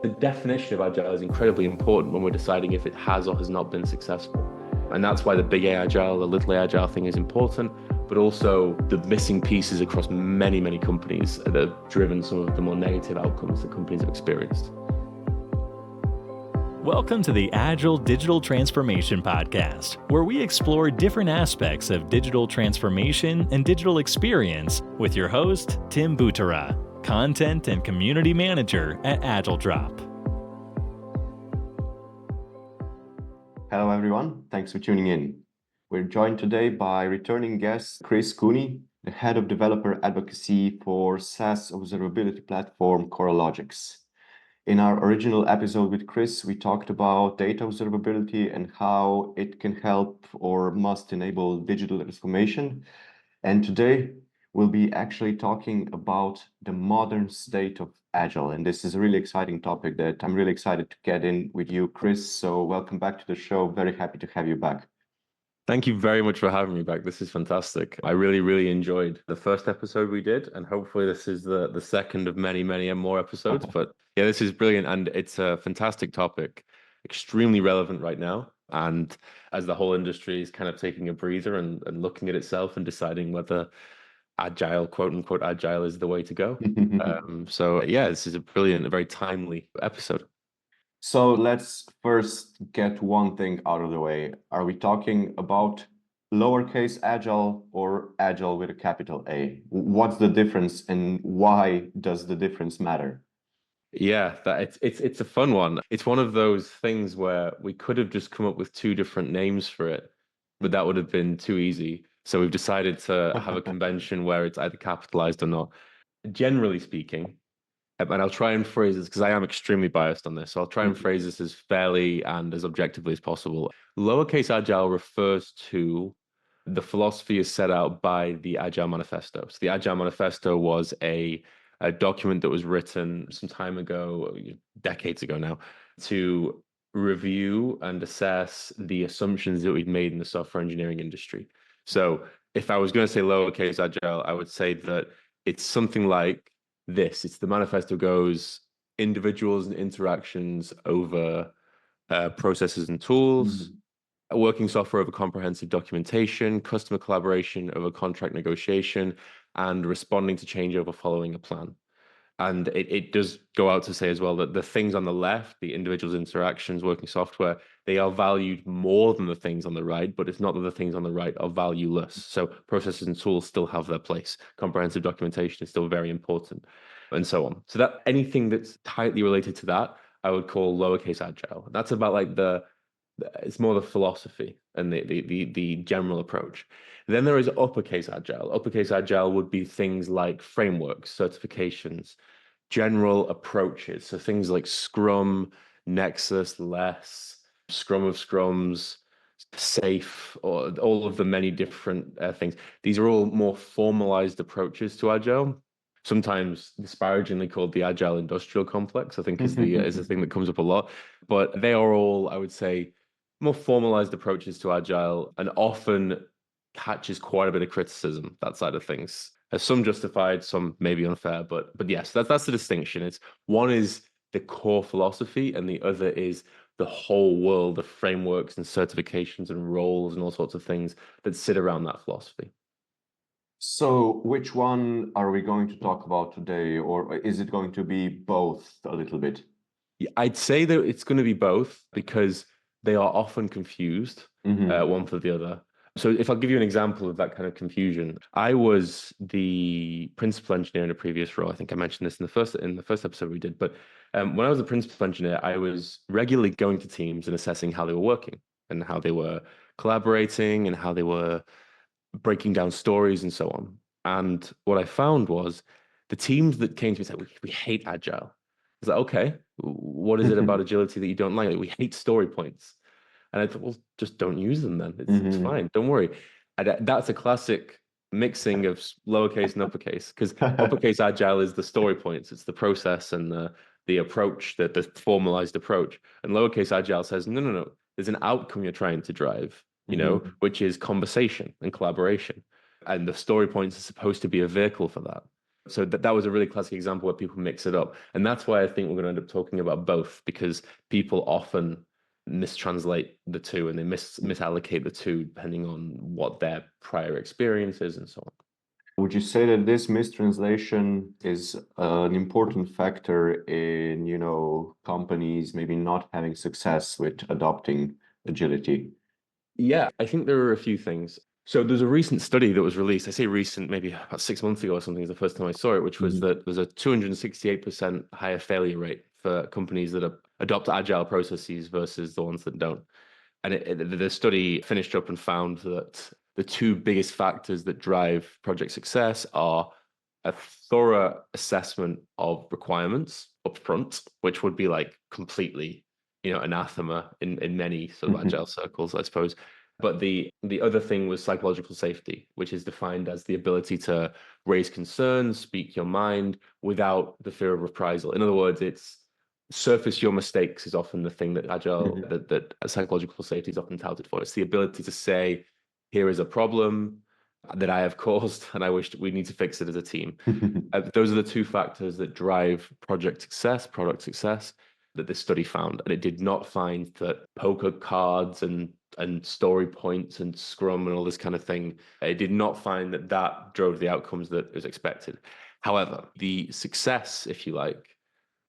The definition of agile is incredibly important when we're deciding if it has or has not been successful. And that's why the big A agile, the little A agile thing is important, but also the missing pieces across many, many companies that have driven some of the more negative outcomes that companies have experienced. Welcome to the Agile Digital Transformation Podcast, where we explore different aspects of digital transformation and digital experience with your host, Tim Butera, Content and Community Manager at AgileDrop. Hello, everyone. Thanks for tuning in. We're joined today by returning guest Chris Cooney, the Head of Developer Advocacy for SaaS observability platform Coralogix. In our original episode with Chris, we talked about data observability and how it can help or must enable digital transformation. And today, we'll be actually talking about the modern state of Agile. And this is a really exciting topic that I'm really excited to get in with you, Chris. So welcome back to the show. Very happy to have you back. Thank you very much for having me back. This is fantastic. I really enjoyed the first episode we did, and hopefully this is the second of many and more episodes. But yeah, this is brilliant, and it's a fantastic topic, extremely relevant right now. And as the whole industry is kind of taking a breather and looking at itself and deciding whether agile, quote unquote, agile is the way to go. So yeah, this is a brilliant, a very timely episode. So let's first get one thing out of the way. Are we talking about lowercase agile or agile with a capital A? What's the difference and why does the difference matter? Yeah, it's a fun one. It's one of those things where we could have just come up with two different names for it, but that would have been too easy. So we've decided to have a convention where it's either capitalized or not. Generally speaking, and I'll try and phrase this because I am extremely biased on this. So I'll try and phrase this as fairly and as objectively as possible. Lowercase agile refers to the philosophy is set out by the Agile Manifesto. So the Agile Manifesto was a document that was written some time ago, decades ago now, to review and assess the assumptions that we'd made in the software engineering industry. So if I was going to say lowercase agile, I would say that it's something like this. It's the manifesto goes individuals and interactions over processes and tools, working software over comprehensive documentation, customer collaboration over contract negotiation, and responding to change over following a plan. And it does go out to say as well that the things on the left, the individuals' interactions, working software, they are valued more than the things on the right, but it's not that the things on the right are valueless. So processes and tools still have their place. Comprehensive documentation is still very important, and so on. So that anything that's tightly related to that, I would call lowercase agile. That's about like it's more the philosophy and the general approach. Then there is uppercase agile. Uppercase agile would be things like frameworks, certifications, general approaches. So things like Scrum, Nexus, Less, Scrum of Scrums, Safe, or all of the many different things. These are all more formalized approaches to agile. Sometimes disparagingly called the agile industrial complex, I think is the thing that comes up a lot. But they are all, I would say, more formalized approaches to agile, and often catches quite a bit of criticism, that side of things. Some justified, some maybe unfair, but yes, that's the distinction. It's one is the core philosophy, and the other is the whole world of frameworks and certifications and roles and all sorts of things that sit around that philosophy. So which one are we going to talk about today, or is it going to be both a little bit? I'd say that it's going to be both because they are often confused, one for the other. So if I'll give you an example of that kind of confusion, I was the principal engineer in a previous role. I think I mentioned this in the first episode we did. But when I was a principal engineer, I was regularly going to teams and assessing how they were working and how they were collaborating and how they were breaking down stories and so on. And what I found was the teams that came to me said, we hate agile. I was like, okay, what is it about agility that you don't like? We hate story points. And I thought, well, just don't use them then. It's fine. Don't worry. And that's a classic mixing of lowercase and uppercase, because uppercase agile is the story points. It's the process and the approach, the formalized approach. And lowercase agile says, no. There's an outcome you're trying to drive, which is conversation and collaboration. And the story points are supposed to be a vehicle for that. So that was a really classic example where people mix it up. And that's why I think we're going to end up talking about both, because people often mistranslate the two and they misallocate the two depending on what their prior experience is and so on. Would you say that this mistranslation is an important factor in, companies maybe not having success with adopting agility? Yeah, I think there are a few things. So there's a recent study that was released. I say recent, maybe about 6 months ago or something is the first time I saw it, which was that there's a 268% higher failure rate for companies that adopt agile processes versus the ones that don't. And the study finished up and found that the two biggest factors that drive project success are a thorough assessment of requirements up front, which would be like completely, anathema in many sort of agile circles, I suppose. But the other thing was psychological safety, which is defined as the ability to raise concerns, speak your mind without the fear of reprisal. In other words, it's surface your mistakes is often the thing that agile, that psychological safety is often touted for. It's the ability to say, here is a problem that I have caused, and I wish we need to fix it as a team. Those are the two factors that drive product success that this study found. And it did not find that poker cards and story points and Scrum and all this kind of thing, it did not find that drove the outcomes that was expected. However, the success, if you like,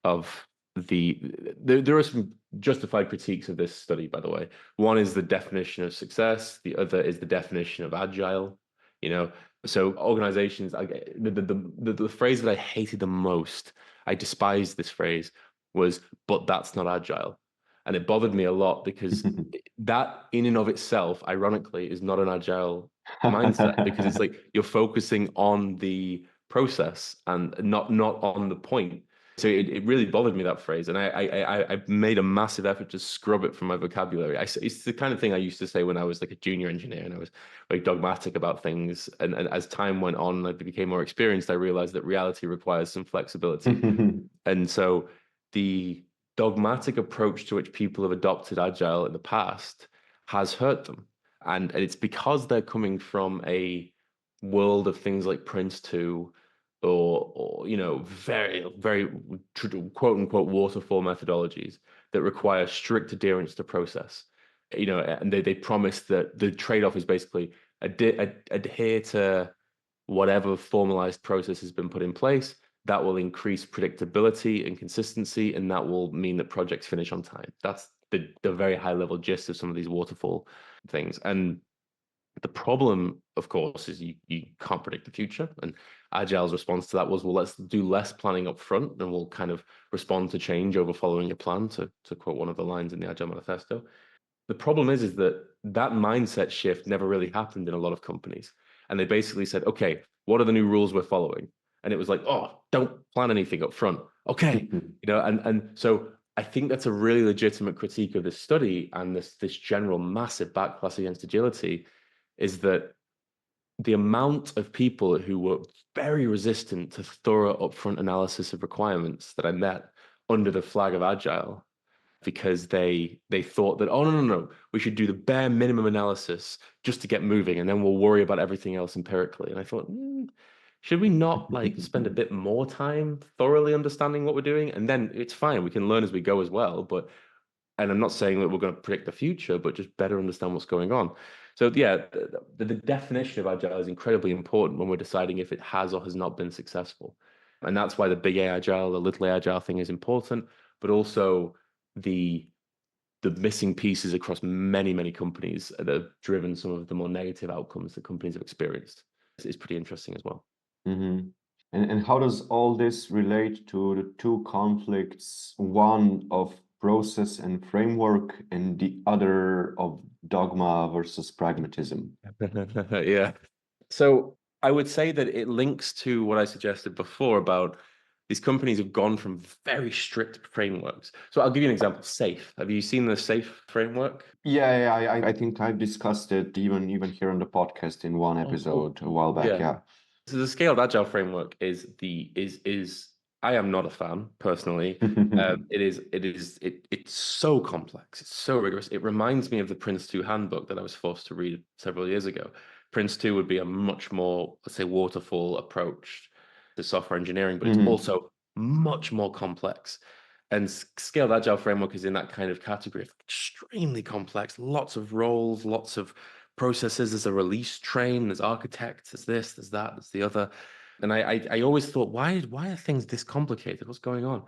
of there are some justified critiques of this study, by the way. One is the definition of success. The other is the definition of agile. So organizations, the phrase that I hated the most, I despised this phrase, was, but that's not agile. And it bothered me a lot because that in and of itself, ironically, is not an agile mindset, because it's like you're focusing on the process and not on the point. So it really bothered me, that phrase, and I made a massive effort to scrub it from my vocabulary. It's the kind of thing I used to say when I was like a junior engineer, and I was very dogmatic about things. And as time went on, I became more experienced. I realized that reality requires some flexibility, and so the dogmatic approach to which people have adopted agile in the past has hurt them, and it's because they're coming from a world of things like Prince2 or very very quote unquote waterfall methodologies that require strict adherence to process, and they promise that the trade-off is basically adhere to whatever formalized process has been put in place. That will increase predictability and consistency, and that will mean that projects finish on time. That's the very high level gist of some of these waterfall things. And the problem, of course, is you can't predict the future. And Agile's response to that was, well, let's do less planning up front, and we'll kind of respond to change over following a plan, to quote one of the lines in the Agile Manifesto. The problem is that mindset shift never really happened in a lot of companies. And they basically said, okay, what are the new rules we're following? And it was like, oh, don't plan anything up front. Okay. And so I think that's a really legitimate critique of this study and this general massive backlash against agility, is that the amount of people who were very resistant to thorough upfront analysis of requirements that I met under the flag of Agile, because they thought that, oh, no, we should do the bare minimum analysis just to get moving, and then we'll worry about everything else empirically. And I thought, should we not spend a bit more time thoroughly understanding what we're doing? And then it's fine, we can learn as we go as well. And I'm not saying that we're going to predict the future, but just better understand what's going on. So yeah, the definition of agile is incredibly important when we're deciding if it has or has not been successful. And that's why the big A agile, the little A agile thing is important, but also the missing pieces across many, many companies that have driven some of the more negative outcomes that companies have experienced is pretty interesting as well. And how does all this relate to the two conflicts, one of process and framework and the other of dogma versus pragmatism? Yeah. So I would say that it links to what I suggested before about these companies have gone from very strict frameworks. So I'll give you an example. SAFe. Have you seen the SAFe framework? Yeah, I think I've discussed it even here on the podcast in one episode a while back. Yeah. So the scaled agile framework is I am not a fan personally. It's so complex. It's so rigorous. It reminds me of the Prince2 handbook that I was forced to read several years ago. Prince2 would be a much more, let's say, waterfall approach to software engineering, but it's Hmm. also much more complex. And Scaled Agile framework is in that kind of category of extremely complex, lots of roles, lots of processes. There's a release train, there's architects, there's this, there's that, there's the other. And I always thought, why are things this complicated? What's going on?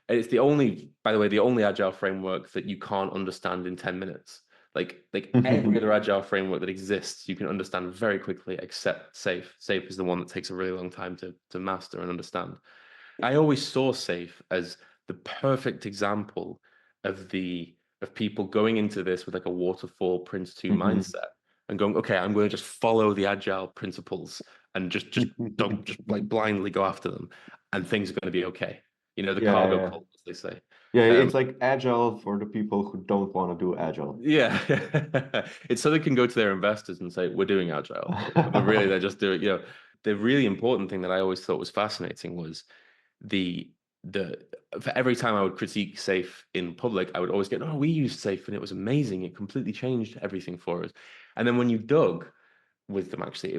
And it's the only, by the way, the only agile framework that you can't understand in 10 minutes. Like every other agile framework that exists, you can understand very quickly, except Safe. Safe is the one that takes a really long time to master and understand. I always saw Safe as the perfect example of people going into this with like a waterfall Prince 2 Hmm. mindset and going, okay, I'm going to just follow the agile principles and just don't just like blindly go after them, and things are going to be okay. You know, the Yeah, cargo yeah, cult, as they say. yeah. Um, It's like agile for the people who don't want to do agile. yeah, it's so they can go to their investors and say, we're doing agile, but really they're just doing, the really important thing that I always thought was fascinating was the the for every time I would critique Safe in public, I would always get, oh, we used Safe and it was amazing. It completely changed everything for us. And then when you dug with them, actually,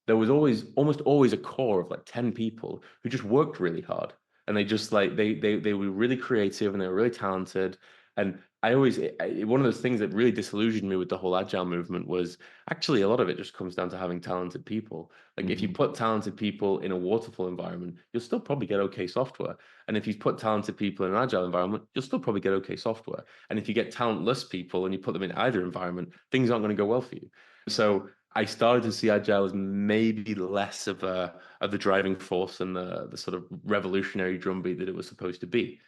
there was almost always a core of like 10 people who just worked really hard. And they just like they were really creative and they were really talented. And one of those things that really disillusioned me with the whole agile movement was actually a lot of it just comes down to having talented people. Like if you Mhm. put talented people in a waterfall environment, you'll still probably get okay software. And if you put talented people in an agile environment, you'll still probably get okay software. And if you get talentless people and you put them in either environment, things aren't going to go well for you. So I started to see agile as maybe less of the driving force and the sort of revolutionary drumbeat that it was supposed to be.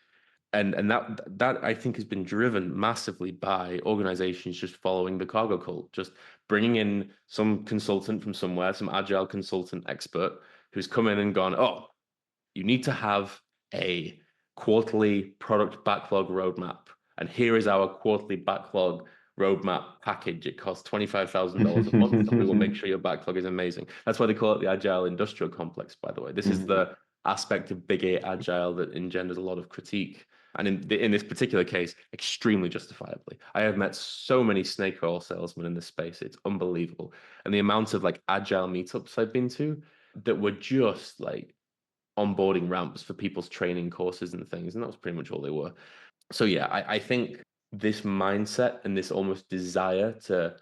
And that I think has been driven massively by organizations just following the cargo cult, just bringing in some consultant from somewhere, some agile consultant expert who's come in and gone, oh, you need to have a quarterly product backlog roadmap. And here is our quarterly backlog roadmap package. It costs $25,000 a month, and we will make sure your backlog is amazing. That's why they call it the agile industrial complex, by the way. This is Mhm. the aspect of big A agile that engenders a lot of critique. And in this particular case, extremely justifiably. I have met so many snake oil salesmen in this space. It's unbelievable. And the amount of like agile meetups I've been to that were just like onboarding ramps for people's training courses and things, and that was pretty much all they were. So yeah, I think this mindset and this almost desire to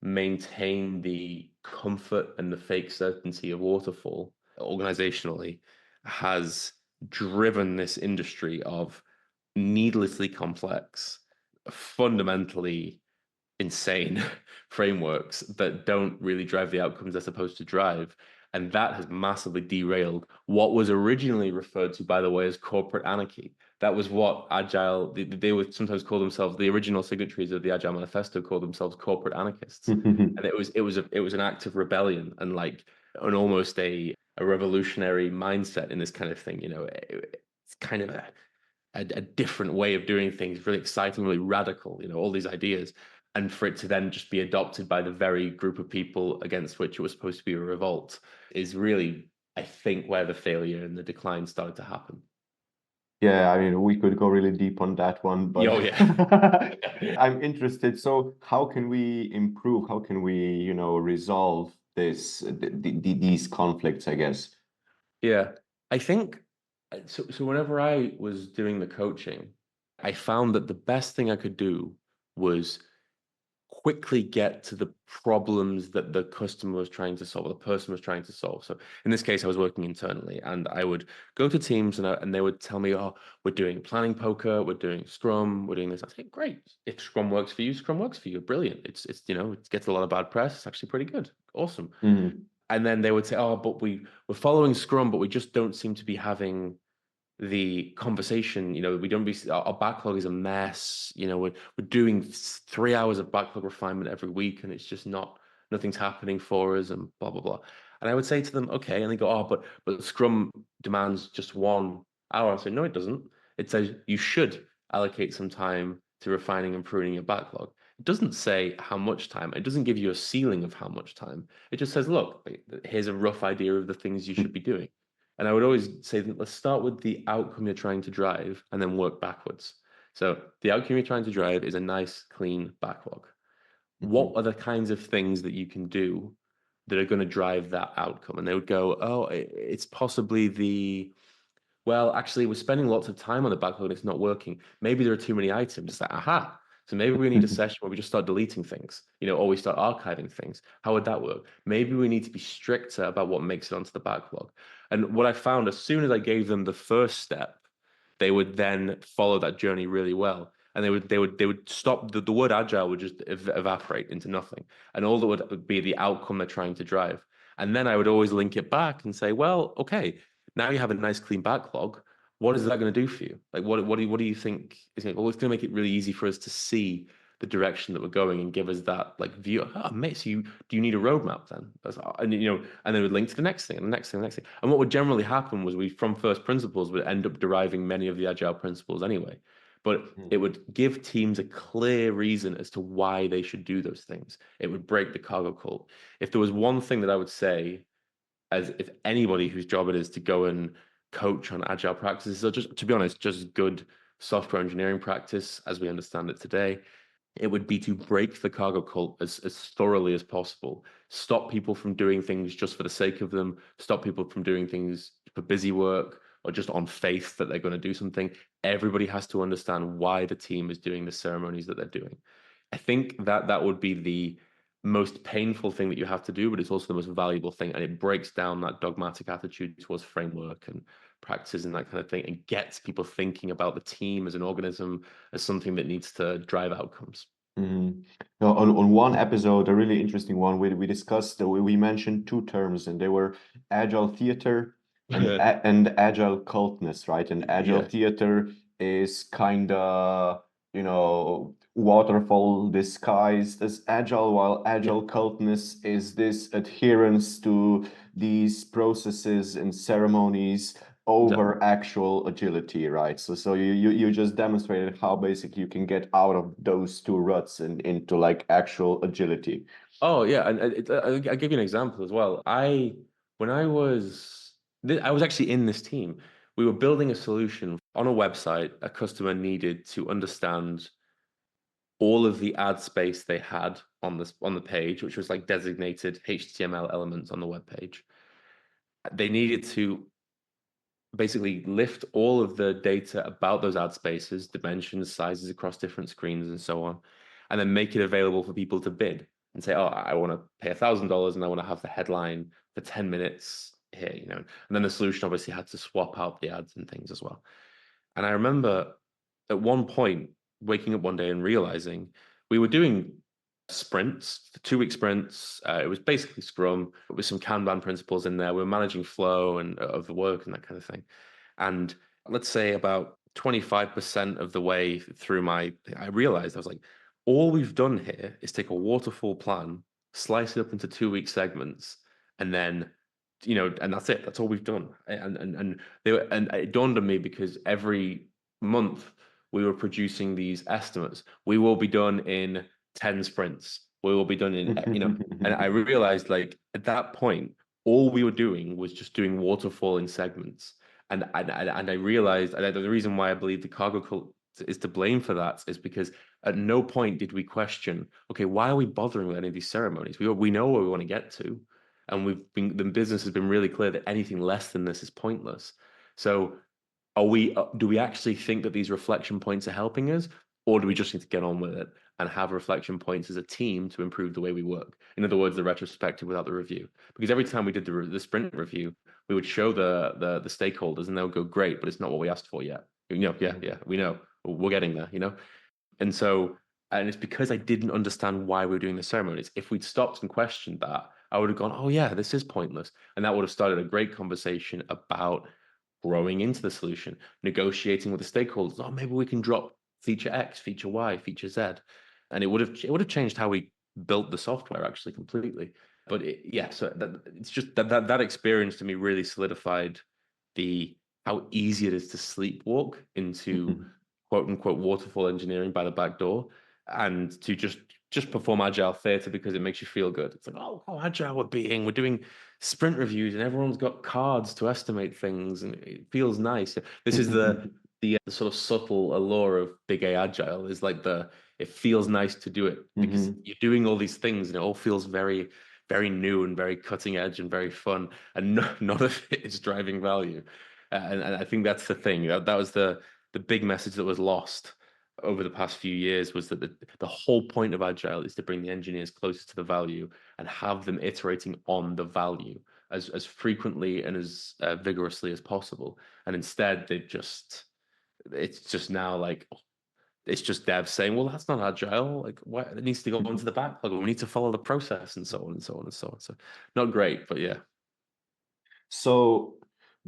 maintain the comfort and the fake certainty of waterfall organizationally has driven this industry of needlessly complex, fundamentally insane frameworks that don't really drive the outcomes they're supposed to drive. And that has massively derailed what was originally referred to, by the way, as corporate anarchy. That was what Agile, they would sometimes call themselves, the original signatories of the Agile Manifesto called themselves corporate anarchists. And it was an act of rebellion and like an almost a revolutionary mindset in this kind of thing. It's kind of a different way of doing things, really exciting, really radical, all these ideas. And for it to then just be adopted by the very group of people against which it was supposed to be a revolt is really, I think, where the failure and the decline started to happen. Yeah, I mean, we could go really deep on that one, but Oh, yeah. I'm interested. So, how can we improve? How can we, resolve these conflicts, I guess? Yeah. I think so whenever I was doing the coaching, I found that the best thing I could do was quickly get to the problems that the customer was trying to solve, or the person was trying to solve. So in this case, I was working internally, and I would go to teams, and they would tell me, "Oh, we're doing planning poker, we're doing Scrum, we're doing this." I say, "Great! If Scrum works for you, Scrum works for you. Brilliant! It gets a lot of bad press. It's actually pretty good. Awesome." Mhm. And then they would say, "Oh, but we're following Scrum, but we just don't seem to be having the conversation. We don't be our backlog is a mess. We're doing 3 hours of backlog refinement every week, and it's just nothing's happening for us, and blah blah blah." And I would say to them, okay, and they go, "Oh, but Scrum demands just 1 hour." I say, "No, it doesn't. It says you should allocate some time to refining and pruning your backlog. It doesn't say how much time. It doesn't give you a ceiling of how much time. It just says, look, here's a rough idea of the things you should be doing." And I would always say, let's start with the outcome you're trying to drive and then work backwards. So the outcome you're trying to drive is a nice, clean backlog. What Mhm. are the kinds of things that you can do that are going to drive that outcome. And they would go, oh, it's possibly well, actually, we're spending lots of time on the backlog and it's not working. Maybe there are too many items. It's like, aha. So maybe we need a session where we just start deleting things, or we start archiving things. How would that work? Maybe we need to be stricter about what makes it onto the backlog. And what I found, as soon as I gave them the first step, they would then follow that journey really well. And they would stop, the word agile would just evaporate into nothing. And all that would be the outcome they're trying to drive. And then I would always link it back and say, well, okay, now you have a nice clean backlog. What is that going to do for you? Like, what do you think is going to, well, it's going to make it really easy for us to see the direction that we're going and give us that like view. Oh, mate, so do you need a roadmap then? And and then would link to the next thing and the next thing, and the next thing. And what would generally happen was we, from first principles, would end up deriving many of the agile principles anyway. But it would give teams a clear reason as to why they should do those things. It would break the cargo cult. If there was one thing that I would say, as if anybody whose job it is to go and coach on agile practices, or just, to be honest, just good software engineering practice as we understand it today, it would be to break the cargo cult as thoroughly as possible. Stop people from doing things just for the sake of them. Stop people from doing things for busy work or just on faith that they're going to do something. Everybody has to understand why the team is doing the ceremonies that they're doing. I think that would be the most painful thing that you have to do, but it's also the most valuable thing. And it breaks down that dogmatic attitude towards framework and practices and that kind of thing, and gets people thinking about the team as an organism, as something that needs to drive outcomes. Mm-hmm. Now, on one episode, a really interesting one, we discussed, we mentioned two terms, and they were agile theater and agile cultness, right? And agile Yeah. theater is kind of, waterfall disguised as agile, while agile cultness is this adherence to these processes and ceremonies over actual agility, right? So you just demonstrated how basically you can get out of those two ruts and into like actual agility. Oh yeah, and I'll give you an example as well. When I was actually in this team. We were building a solution on a website. A customer needed to understand all of the ad space they had on the page, which was like designated HTML elements on the web page. They needed to basically lift all of the data about those ad spaces, dimensions, sizes across different screens, and so on, and then make it available for people to bid and say, "Oh, I want to pay $1,000 and I want to have the headline for 10 minutes here," And then the solution obviously had to swap out the ads and things as well. And I remember at one point waking up one day and realizing we were doing sprints, 2-week sprints. It was basically Scrum with some Kanban principles in there. We were managing flow and of the work and that kind of thing. And let's say about 25% of the way through I realized, I was like, all we've done here is take a waterfall plan, slice it up into 2-week segments, and then and that's it. That's all we've done. And it dawned on me, because every month we were producing these estimates. We will be done in 10 sprints. We will be done in, and I realized, like, at that point, all we were doing was just doing waterfall in segments. And I realized, and the reason why I believe the cargo cult is to blame for that is because at no point did we question, okay, why are we bothering with any of these ceremonies? We know where we want to get to. And the business has been really clear that anything less than this is pointless. So do we actually think that these reflection points are helping us, or do we just need to get on with it and have reflection points as a team to improve the way we work? In other words, the retrospective without the review. Because every time we did the sprint review, we would show the stakeholders and they would go, "Great, but it's not what we asked for yet." Yeah, we know, we're getting there, And so, and it's because I didn't understand why we were doing the ceremonies. If we'd stopped and questioned that, I would have gone, "Oh yeah, this is pointless," and that would have started a great conversation about growing into the solution, negotiating with the stakeholders. Oh, maybe we can drop feature X, feature Y, feature Z, and it would have changed how we built the software actually completely. But so it's just that experience to me really solidified how easy it is to sleepwalk into quote unquote waterfall engineering by the back door, and to just perform agile theater because it makes you feel good. It's like, oh, how agile we're being. We're doing sprint reviews and everyone's got cards to estimate things and it feels nice. This is the sort of subtle allure of big A agile, is like it feels nice to do it because you're doing all these things and it all feels very, very new and very cutting edge and very fun, and none of it is driving value. And I think that's the thing. That was the big message that was lost over the past few years, was that the whole point of agile is to bring the engineers closer to the value and have them iterating on the value as frequently and as vigorously as possible. And instead, it's just now like, it's just devs saying, well, that's not agile. Like, why it needs to go into the backlog. We need to follow the process, and so on and so on and so on. So not great, but yeah. So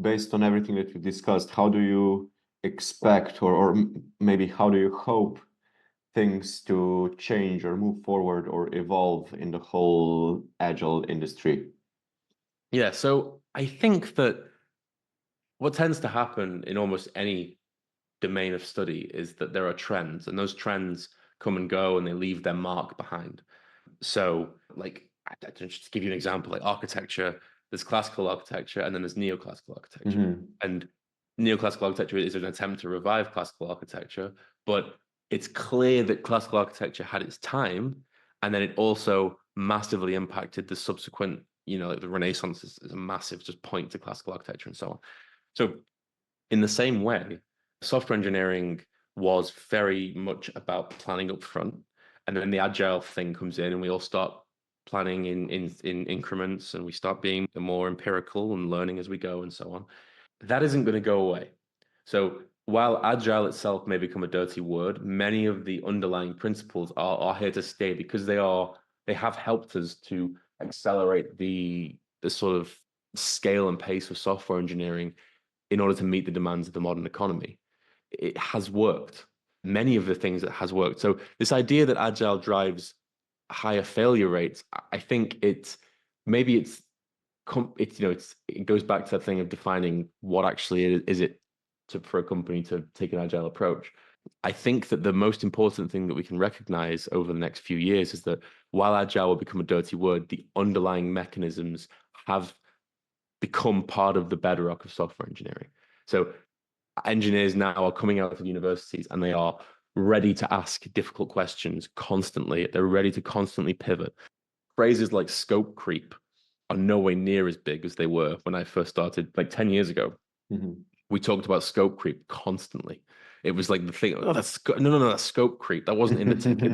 based on everything that we discussed, how do you expect, or maybe how do you hope things to change or move forward or evolve in the whole agile industry? Yeah, so I think that what tends to happen in almost any domain of study is that there are trends, and those trends come and go and they leave their mark behind. So, like, just to give you an example, like architecture, there's classical architecture and then there's neoclassical architecture. Mm-hmm. And neoclassical architecture is an attempt to revive classical architecture, but it's clear that classical architecture had its time, and then it also massively impacted the subsequent, like the Renaissance is a massive just point to classical architecture and so on. So in the same way, software engineering was very much about planning up front, and then the agile thing comes in and we all start planning in increments, and we start being more empirical and learning as we go and so on. That isn't going to go away. So while agile itself may become a dirty word, many of the underlying principles are here to stay, because they have helped us to accelerate the sort of scale and pace of software engineering in order to meet the demands of the modern economy. It has worked. Many of the things that has worked. So this idea that agile drives higher failure rates, I think it goes back to that thing of defining what actually is it for a company to take an agile approach. I think that the most important thing that we can recognize over the next few years is that while agile will become a dirty word, the underlying mechanisms have become part of the bedrock of software engineering. So engineers now are coming out of universities and they are ready to ask difficult questions constantly. They're ready to constantly pivot. Phrases like scope creep are nowhere near as big as they were when I first started, like 10 years ago. Mm-hmm. We talked about scope creep constantly. It was like the thing, oh, that's scope creep. That wasn't in the ticket.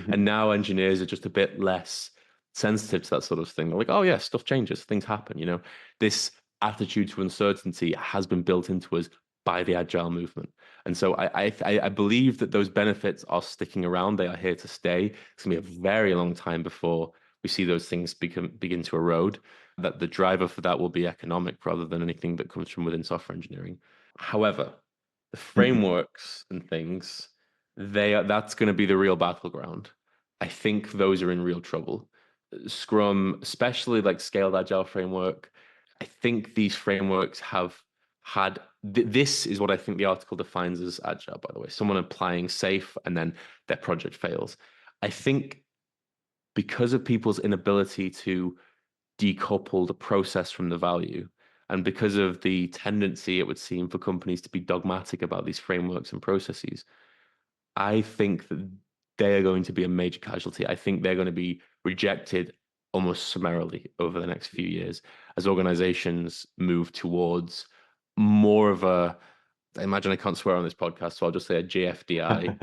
And now engineers are just a bit less sensitive to that sort of thing. They're like, oh yeah, stuff changes, things happen. This attitude to uncertainty has been built into us by the agile movement. And so I believe that those benefits are sticking around. They are here to stay. It's gonna be a very long time before we see those things begin to erode. That the driver for that will be economic rather than anything that comes from within software engineering. However, the frameworks and things, that's going to be the real battleground. I think those are in real trouble. Scrum, especially like scaled agile framework, I think these frameworks have had this is what I think the article defines as agile, by the way. Someone applying safe and then their project fails. I think because of people's inability to decouple the process from the value, and because of the tendency, it would seem, for companies to be dogmatic about these frameworks and processes, I think that they are going to be a major casualty. I think they're going to be rejected almost summarily over the next few years as organizations move towards more of a, I imagine I can't swear on this podcast, so I'll just say a JFDI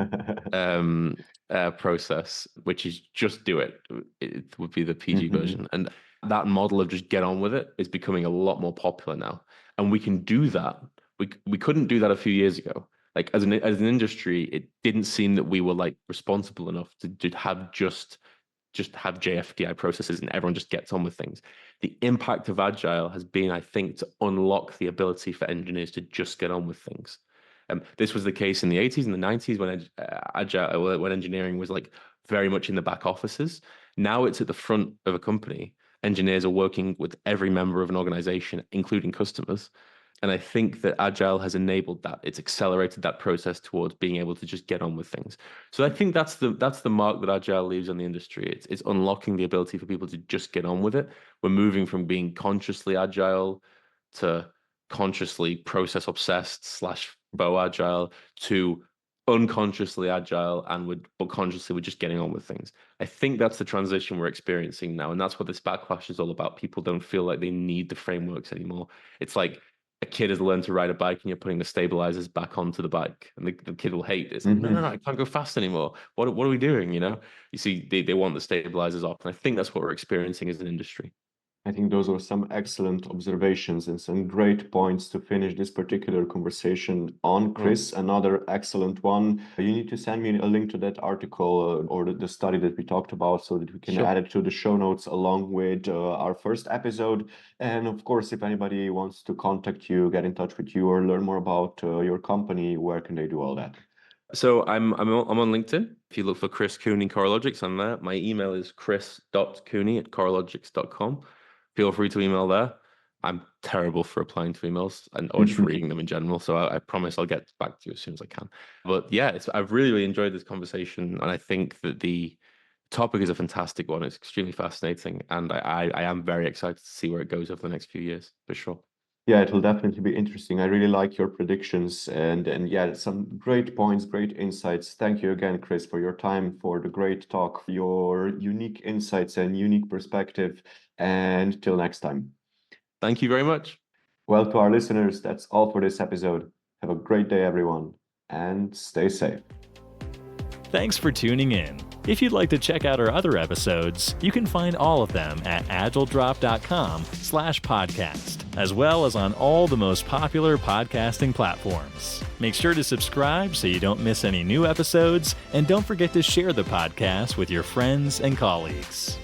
process, which is just do it. It would be the PG version. And that model of just get on with it is becoming a lot more popular now. And we can do that. We couldn't do that a few years ago. Like as an industry, it didn't seem that we were like responsible enough to have just have JFDI processes and everyone just gets on with things. The impact of agile has been, I think, to unlock the ability for engineers to just get on with things. This was the case in the 80s and the 90s when engineering was like very much in the back offices. Now it's at the front of a company. Engineers are working with every member of an organization, including customers. And I think that agile has enabled that. It's accelerated that process towards being able to just get on with things. So I think that's the mark that agile leaves on the industry. It's unlocking the ability for people to just get on with it. We're moving from being consciously agile to consciously process obsessed / faux agile to unconsciously agile but consciously we're just getting on with things. I think that's the transition we're experiencing now. And that's what this backlash is all about. People don't feel like they need the frameworks anymore. It's like a kid has learned to ride a bike and you're putting the stabilizers back onto the bike and the kid will hate this. No, I can't go fast anymore. What are we doing? You see, they want the stabilizers off. And I think that's what we're experiencing as an industry. I think those were some excellent observations and some great points to finish this particular conversation on. Chris, another excellent one. You need to send me a link to that article or the study that we talked about so that we can add it to the show notes along with our first episode. And of course, if anybody wants to contact you, get in touch with you, or learn more about your company, where can they do all that? So I'm on LinkedIn. If you look for Chris Cooney Coralogix, I'm there. My email is chris.cooney@coralogix.com. Feel free to email there. I'm terrible for replying to emails or just reading them in general. So I promise I'll get back to you as soon as I can. But yeah, I've really enjoyed this conversation. And I think that the topic is a fantastic one. It's extremely fascinating. And I am very excited to see where it goes over the next few years, for sure. Yeah, it will definitely be interesting. I really like your predictions and yeah, some great points, great insights. Thank you again, Chris, for your time, for the great talk, your unique insights and unique perspective. And till next time. Thank you very much. Well, to our listeners, that's all for this episode. Have a great day, everyone, and stay safe. Thanks for tuning in. If you'd like to check out our other episodes, you can find all of them at agiledrop.com/podcast, as well as on all the most popular podcasting platforms. Make sure to subscribe so you don't miss any new episodes, and don't forget to share the podcast with your friends and colleagues.